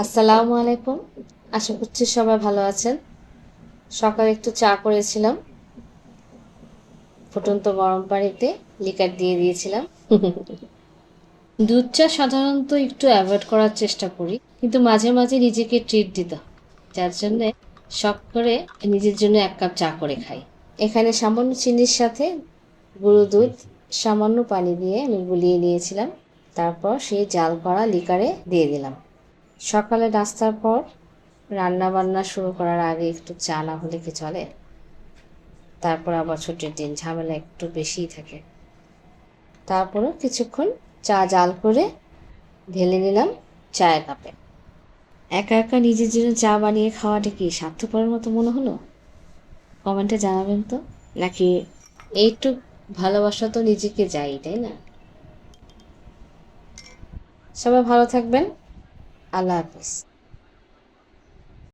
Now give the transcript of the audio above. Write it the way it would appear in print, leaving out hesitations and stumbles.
আসসালামু আলাইকুম। আশা করছি সবাই ভালো আছেন। সকালে একটু চা করেছিলাম, ফুটন্ত গরম পানিতে লিকার দিয়ে দিয়েছিলাম। দুধ চা সাধারণত একটু অ্যাভয়েড করার চেষ্টা করি, কিন্তু মাঝে মাঝে নিজেকে ট্রিট দিতে হয়, যার জন্যে শখ করে নিজের জন্য 1 কাপ চা করে খাই। এখানে সামান্য চিনির সাথে গুঁড়ো দুধ, সামান্য পানি দিয়ে আমি গুলিয়ে নিয়েছিলাম। তারপর সেই জাল করা লিকারে দিয়ে দিলাম। সকালে নাস্তার পর রান্না বান্না শুরু করার আগে একটু চা না হলে কি চলে? তারপর আবার ছুটির দিন, ঝামেলা একটু বেশিই থাকে। তারপরও কিছুক্ষণ চা জাল করে ঢেলে নিলাম চায়ের কাপে। একা একা নিজের জন্য চা বানিয়ে খাওয়াটা কি স্বার্থপরের মতো মনে হলো? কমেন্টে জানাবেন তো। নাকি এইটুক ভালোবাসা তো নিজেকে যাই, তাই না? সবাই ভালো থাকবেন। আল্লাহ হাফিজ।